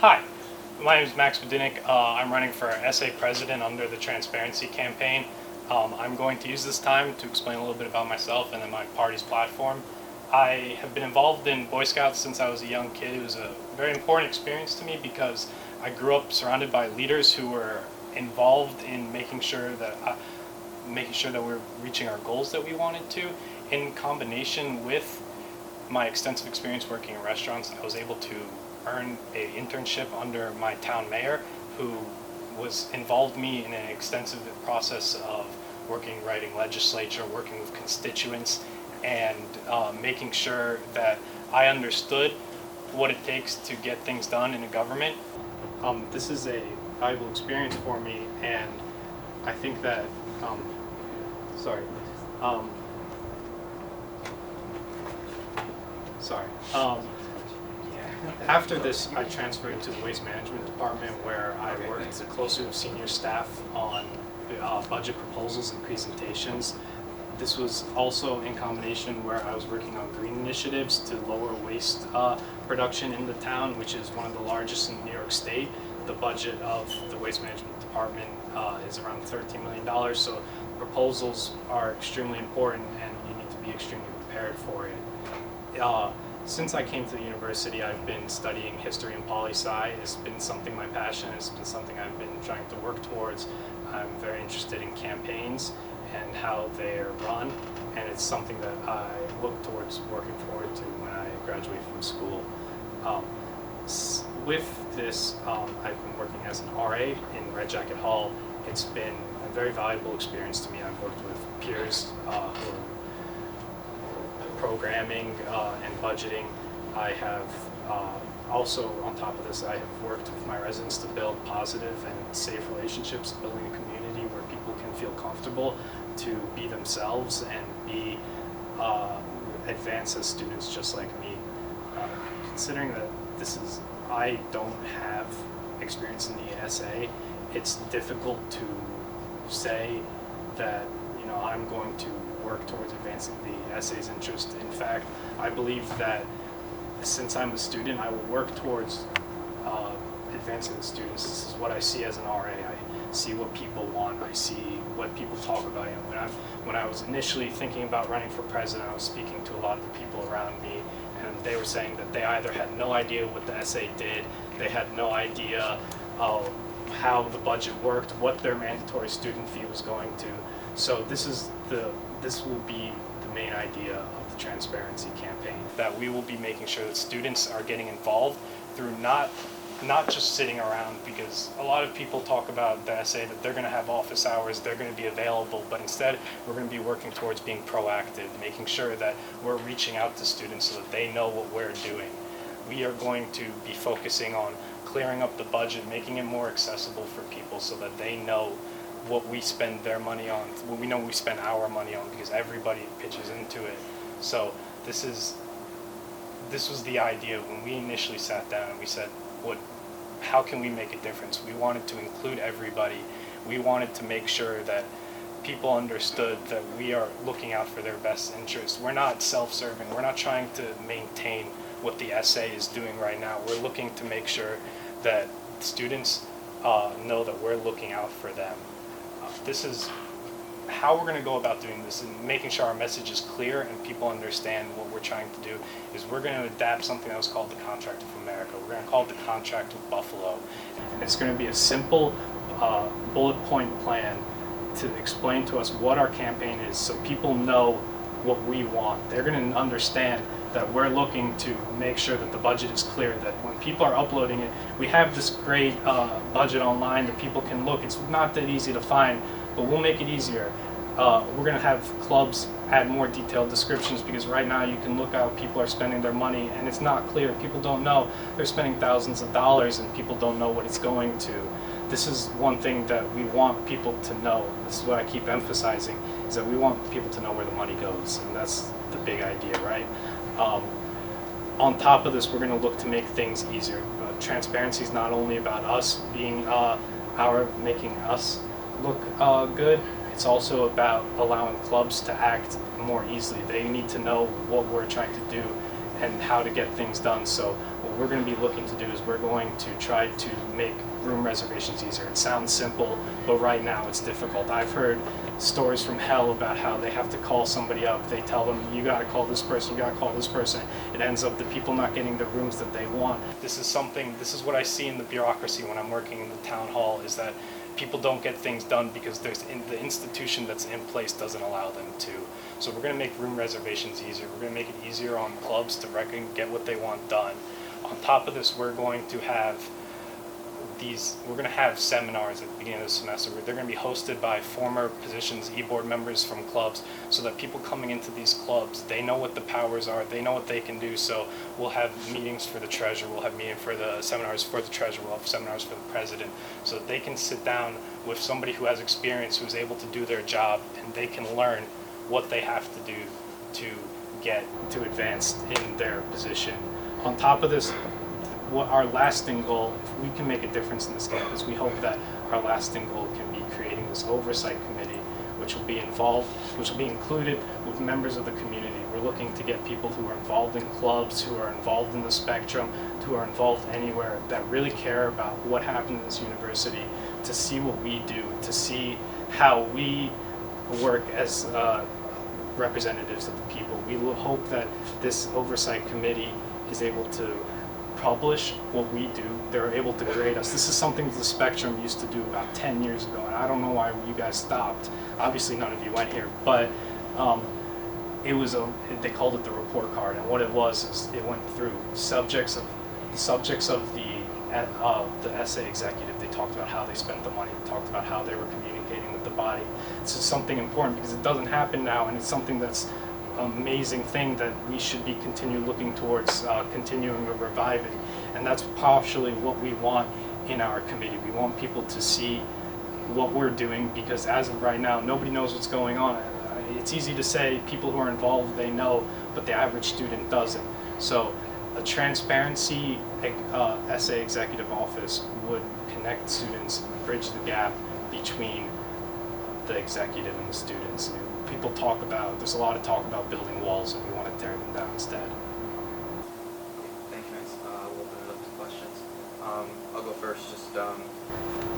Hi, my name is Max Budynek. I'm running for SA President under the Transparency campaign. I'm going to use this time to explain a little bit about myself and then my party's platform. I have been involved in Boy Scouts since I was a young kid. It was a very important experience to me because I grew up surrounded by leaders who were involved in making sure that we're reaching our goals that we wanted to. In combination with my extensive experience working in restaurants, I was able to earn an internship under my town mayor, who involved me in an extensive process of writing legislature, working with constituents, and making sure that I understood what it takes to get things done in a government. This is a valuable experience for me, and I think that after this, I transferred to the Waste Management Department, where I worked closely with senior staff on budget proposals and presentations. This was also in combination where I was working on green initiatives to lower waste production in the town, which is one of the largest in New York State. The budget of the Waste Management Department is around $13 million, so proposals are extremely important and you need to be extremely prepared for it. Since I came to the university, I've been studying history and poli-sci. It's been something my passion, it's been something I've been trying to work towards. I'm very interested in campaigns and how they're run, and it's something that I look towards working forward to when I graduate from school. With this, I've been working as an RA in Red Jacket Hall. It's been a very valuable experience to me. I've worked with peers who are programming and budgeting. I have also, on top of this, I have worked with my residents to build positive and safe relationships, building a community where people can feel comfortable to be themselves and be advanced as students just like me. Considering that I don't have experience in the SA, it's difficult to say that I'm going to work towards advancing the SA's interest. In fact, I believe that since I'm a student, I will work towards advancing the students. This is what I see as an RA. I see what people want. I see what people talk about. When I was initially thinking about running for president, I was speaking to a lot of the people around me, and they were saying that they either had no idea what the SA did, they had no idea how the budget worked, what their mandatory student fee was going to. So this will be the main idea of the Transparency campaign, that we will be making sure that students are getting involved through not just sitting around, because a lot of people talk about the SA that they're going to have office hours, they're going to be available, but instead we're going to be working towards being proactive, making sure that we're reaching out to students so that they know what we're doing. We are going to be focusing on clearing up the budget, making it more accessible for people so that they know what we spend their money on, what we know we spend our money on, because everybody pitches into it. So this was the idea when we initially sat down and we said, how can we make a difference? We wanted to include everybody. We wanted to make sure that people understood that we are looking out for their best interests. We're not self-serving. We're not trying to maintain what the SA is doing right now. We're looking to make sure that students know that we're looking out for them. This is how we're going to go about doing this, and making sure our message is clear and people understand what we're trying to do is we're going to adapt something that was called the Contract of America. We're going to call it the Contract of Buffalo. And it's going to be a simple bullet point plan to explain to us what our campaign is, so people know what we want. They're going to understand that we're looking to make sure that the budget is clear, that when people are uploading it, we have this great budget online that people can look. It's not that easy to find, but we'll make it easier. We're going to have clubs add more detailed descriptions, because right now you can look how people are spending their money and it's not clear. People don't know. They're spending thousands of dollars and people don't know what it's going to. This is one thing that we want people to know. This is what I keep emphasizing, is that we want people to know where the money goes, and that's the big idea, right? On top of this, we're going to look to make things easier. Transparency is not only about us being making us look good. It's also about allowing clubs to act more easily. They need to know what we're trying to do, and how to get things done. So what we're going to be looking to do is we're going to try to make room reservations easier. It sounds simple, but right now it's difficult. I've heard stories from hell about how they have to call somebody up. They tell them, you got to call this person, you got to call this person. It ends up the people not getting the rooms that they want. This is what I see in the bureaucracy when I'm working in the town hall, is that people don't get things done because the institution that's in place doesn't allow them to. So we're going to make room reservations easier. We're going to make it easier on clubs to get what they want done. On top of this, we're going to have seminars at the beginning of the semester where they're going to be hosted by former positions, e-board members from clubs, so that people coming into these clubs, they know what the powers are, they know what they can do. So we'll have meetings for the treasurer, we'll have meetings for the seminars for the treasurer, we'll have seminars for the president, so that they can sit down with somebody who has experience, who's able to do their job, and they can learn what they have to do to advance in their position. On top of this, what our lasting goal, if we can make a difference in this campus, we hope that our lasting goal can be creating this oversight committee, which will be included with members of the community. We're looking to get people who are involved in clubs, who are involved in the spectrum, who are involved anywhere, that really care about what happened in this university, to see what we do, to see how we work as representatives of the people. We will hope that this oversight committee is able to publish what we do. They're able to grade us. This is something the Spectrum used to do about 10 years ago, and I don't know why you guys stopped. Obviously none of you went here, but they called it the report card, and what it was is it went through subjects of the essay executive. They talked about how they spent the money, they talked about how they were communicating with the body. This is something important because it doesn't happen now, and it's something that's amazing thing that we should be looking towards continuing or reviving, and that's partially what we want in our committee. We want people to see what we're doing, because as of right now, nobody knows what's going on. It's easy to say people who are involved, they know, but the average student doesn't. So a transparency essay executive office would connect students, bridge the gap between the executive and the students. There's a lot of talk about building walls, and we want to tear them down instead. Thank you, guys. We'll open it up to questions. I'll go first.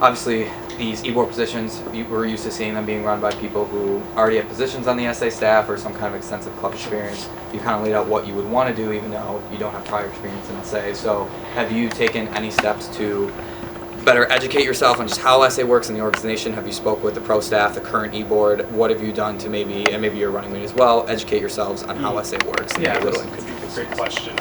Obviously, these e-board positions, we're used to seeing them being run by people who already have positions on the SA staff or some kind of extensive club experience. You kind of laid out what you would want to do, even though you don't have prior experience in SA. So have you taken any steps to better educate yourself on just how SA works in the organization? Have you spoke with the pro staff, the current e-board? What have you done to maybe your running mate as well, educate yourselves on how SA works? Yeah, that's a great question.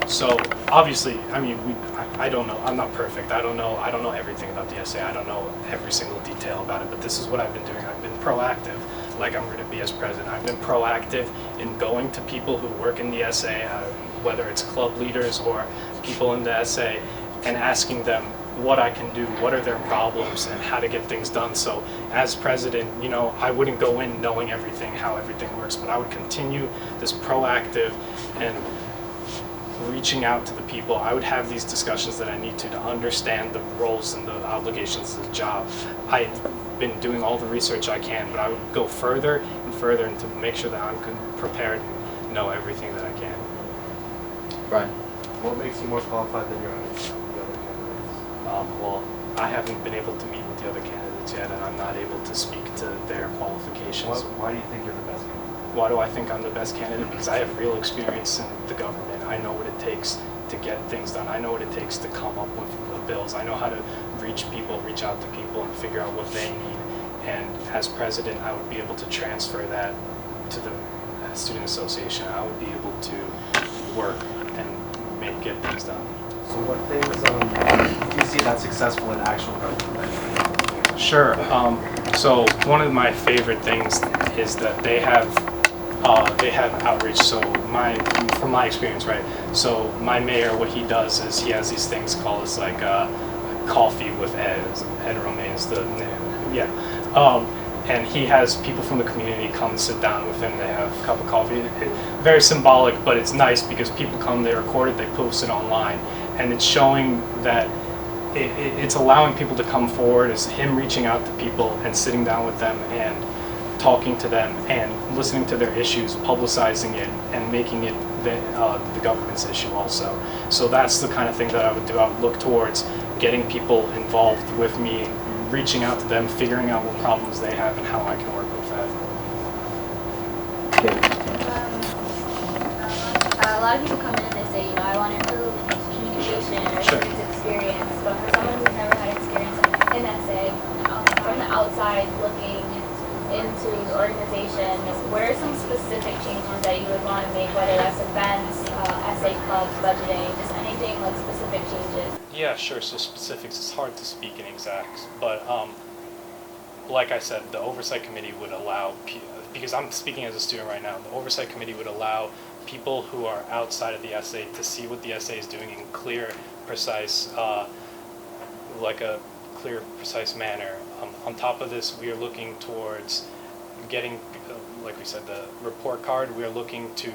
So obviously, I don't know. I'm not perfect. I don't know everything about the SA. I don't know every single detail about it. But this is what I've been doing. I've been proactive, like I'm going to be as president. I've been proactive in going to people who work in the SA, whether it's club leaders or people in the SA, and asking them what I can do, what are their problems, and how to get things done. So as president, I wouldn't go in knowing everything, how everything works, but I would continue this proactive and reaching out to the people. I would have these discussions that I need to understand the roles and the obligations of the job. I've been doing all the research I can, but I would go further and further and to make sure that I'm prepared and know everything that I can. Brian, what makes you more qualified than your other candidates? Well, I haven't been able to meet with the other candidates yet, and I'm not able to speak to their qualifications. Why do you think you're the best candidate? Why do I think I'm the best candidate? Because I have real experience in the government. I know what it takes to get things done. I know what it takes to come up with the bills. I know how to reach out to people and figure out what they need. And as president, I would be able to transfer that to the student association. I would be able to work and get things done. So what things do you see that's successful in actual government? Sure. So one of my favorite things is that they have outreach. So from my experience, right? So my mayor, what he does is he has these things called coffee with Ed Romaine is the name. Yeah. And he has people from the community come and sit down with him. They have a cup of coffee. Very symbolic, but it's nice because people come, they record it, they post it online, and it's showing that it's allowing people to come forward. It's him reaching out to people and sitting down with them and talking to them and listening to their issues, publicizing it, and making it the government's issue also. So that's the kind of thing that I would do. I would look towards getting people involved with me, reaching out to them, figuring out what problems they have and how I can work with that. A lot of people come in and they say, I want to improve communication or Sure. students' experience, but for someone who's never had experience in essay, from the outside looking into the organization, what are some specific changes that you would want to make, whether that's events, essay clubs, budgeting, just anything like specific changes? Yeah, sure. So specifics, it's hard to speak in exacts, but like I said, the oversight committee would allow, because I'm speaking as a student right now, the oversight committee would allow people who are outside of the essay to see what the essay is doing in clear, precise, like a clear, precise manner. On top of this, we are looking towards getting, like we said, the report card. We are looking to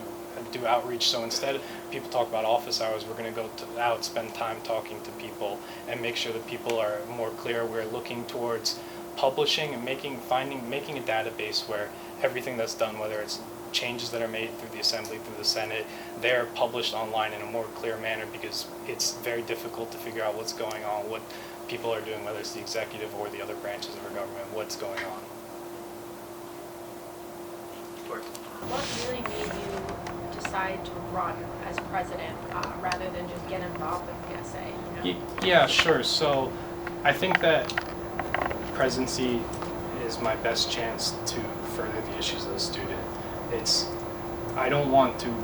do outreach. So instead people talk about office hours, we're going to go out, spend time talking to people, and make sure that people are more clear. We're looking towards publishing and making a database where everything that's done, whether it's changes that are made through the Assembly, through the Senate, they're published online in a more clear manner, because it's very difficult to figure out what's going on, what people are doing, whether it's the executive or the other branches of our government, what's going on. What really made you decide to run as president rather than just get involved with the essay? You know? Yeah, sure. So I think that presidency is my best chance to further the issues of the student. I don't want to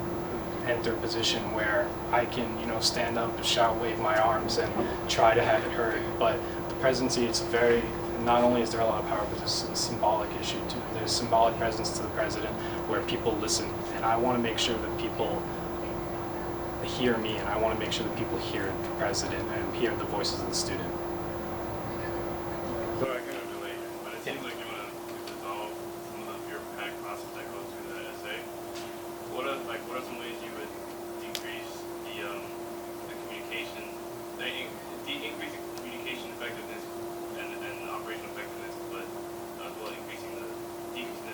enter a position where I can, stand up, shout, wave my arms, and try to have it heard. But the presidency, not only is there a lot of power, but there's a symbolic issue too. There's symbolic presence to the president where people listen, and I want to make sure that people hear me, and I want to make sure that people hear the president and hear the voices of the student. So I kind of relate, but it seems like you want to dissolve some of your pack process that goes through the essay. What are some ways you would decrease the communication, increase the communication effectiveness and operational effectiveness, but as well decreasing the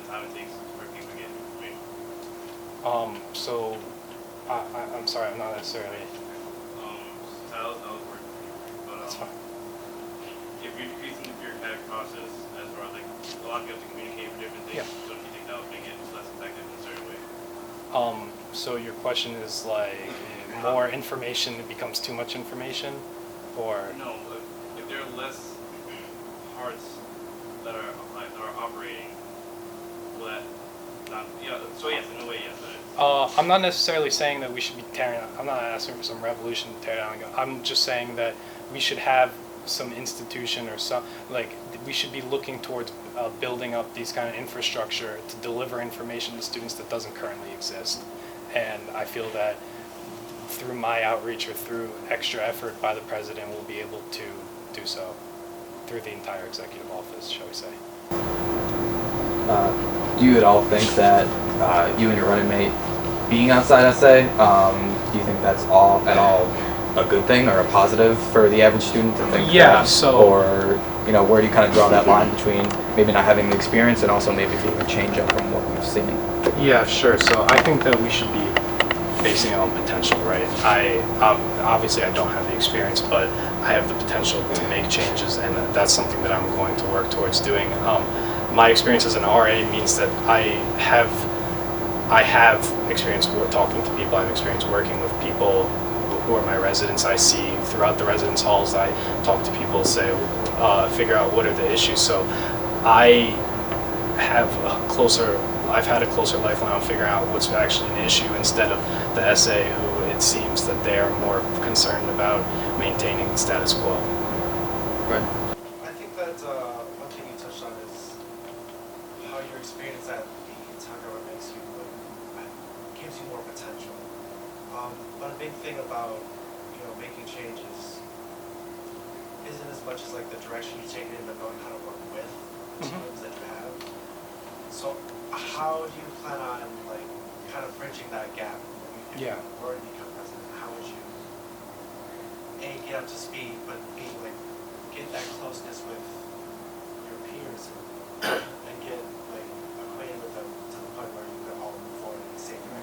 time it takes for people to get information? So I'm sorry, I'm not necessarily. So that was working, but That's fine. if you're decreasing the bureaucratic process, as far as like a lot of people have to communicate for different things, Yeah. so if you think that would make it less effective in a certain way? So your question is like, more information, it becomes too much information, or? No, if there are less parts that are operating, will that not? Yeah. So yes, in a way, yes. I'm not necessarily saying that we should be I'm not asking for some revolution to tear down and go. I'm just saying that we should have some institution or we should be looking towards building up these kind of infrastructure to deliver information to students that doesn't currently exist. And I feel that through my outreach or through extra effort by the president, we'll be able to do so through the entire executive office, shall we say. Do you at all think that you and your running mate being outside essay, do you think that's at all a good thing or a positive for the average student to think that? Or, where do you kind of draw that line between maybe not having the experience and also maybe being a change up from what we've seen? Yeah, sure. So I think that we should be basing it on potential, right? Obviously I don't have the experience, but I have the potential to make changes, and that's something that I'm going to work towards doing. My experience as an RA means that I have experience talking to people. I have experience working with people who are my residents. I see throughout the residence halls. I talk to people, figure out what are the issues. So I've had a closer lifeline on figuring out what's actually an issue, instead of the essay, who it seems that they are more concerned about maintaining the status quo. Right. I think that one thing you touched on is how your experience at the town government gives you more potential. But a big thing about making changes isn't as much as like the direction you take it, but knowing how to work with the teams that you have. So how do you plan on kind of bridging that gap? If you were to become president, how would you get up to speed, but get that closeness with your peers and get a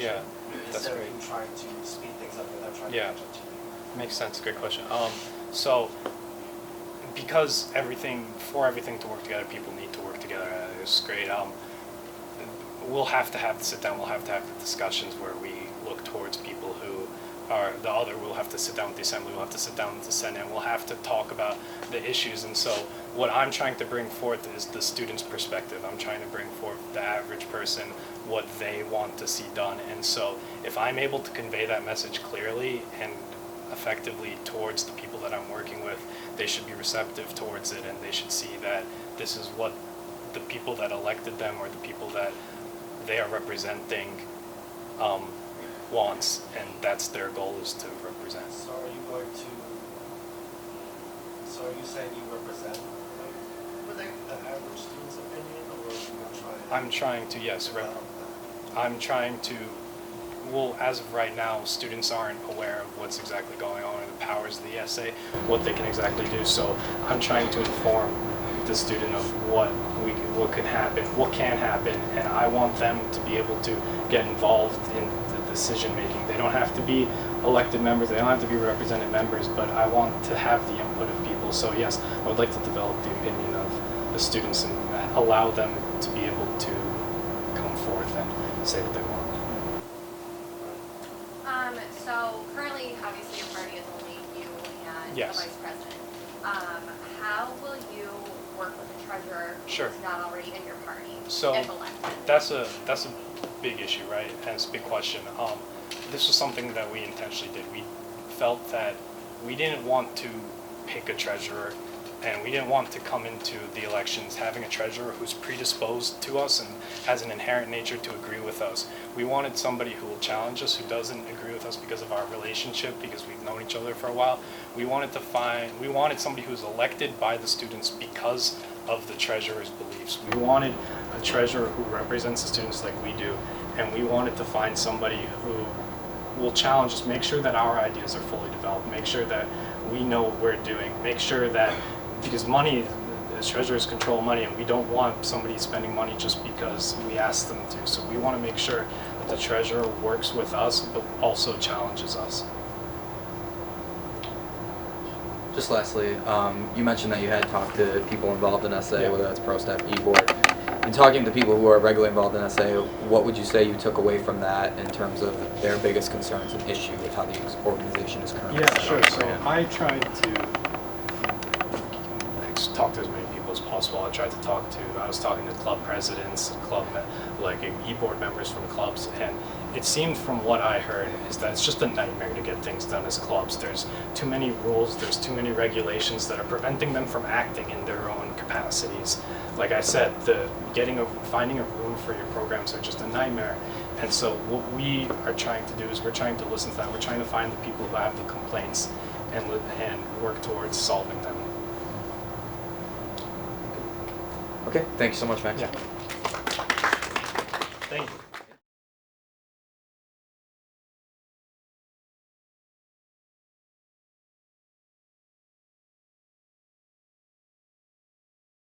Yeah, that's Instead of great. you trying to speed things up without trying Yeah. to catch up to you. Makes sense. Good question. So because for everything to work together, people need to work together. It's great. We'll have to have to sit down. We'll have to have the discussions where we look towards people who are the other. We'll have to sit down with the assembly. We'll have to sit down with the Senate. We'll have to talk about the issues. And so what I'm trying to bring forth is the student's perspective. I'm trying to bring forth the average person, what they want to see done. And so if I'm able to convey that message clearly and effectively towards the people that I'm working with, they should be receptive towards it, and they should see that this is what the people that elected them or the people that they are representing wants, and that's their goal, is to represent. So are you going to, so are you saying you represent the average student's opinion, or are you going to try I'm trying to, yes, develop that? I'm trying to, well, as of right now, students aren't aware of what's exactly going on, or the powers of the ESA, what they can exactly do. So I'm trying to inform the student of what can happen, what can happen, and I want them to be able to get involved in the decision making. They don't have to be elected members, they don't have to be represented members, but I want to have the input of people. So yes, I would like to develop the opinion of the students and allow them to be able to come forth and say what they want. So currently, obviously, your party is only you and Yes. the vice president. How will you work with the treasurer Sure. who's not already in your party So if elected? that's a big issue, right? And it's a big question. This was something that we intentionally did. We felt that we didn't want to pick a treasurer, and we didn't want to come into the elections having a treasurer who's predisposed to us and has an inherent nature to agree with us. We wanted somebody who will challenge us, who doesn't agree with us because of our relationship, because we've known each other for a while. We wanted somebody who's elected by the students because of the treasurer's beliefs. We wanted a treasurer who represents the students like we do, and we wanted to find somebody who will challenge us, make sure that our ideas are fully developed, make sure that we know what we're doing, make sure that, because money, the treasurers control money, and we don't want somebody spending money just because we ask them to. So we want to make sure that the treasurer works with us, but also challenges us. Just lastly, you mentioned that you had talked to people involved in SA, Yeah. whether that's Pro Step, E-Board. In talking to people who are regularly involved in SA, what would you say you took away from that in terms of their biggest concerns and issue with how the organization is currently Yeah, set sure. up? So I tried to talk to as many people as possible. I was talking to club presidents, e-board members from clubs, and it seemed from what I heard is that it's just a nightmare to get things done as clubs. There's too many rules, there's too many regulations that are preventing them from acting in their own capacities. Like I said, finding a room for your programs are just a nightmare. And so what we are trying to do is we're trying to listen to that. We're trying to find the people who have the complaints and work towards solving them. Okay, thank you so much, Max. Yeah. Thank you.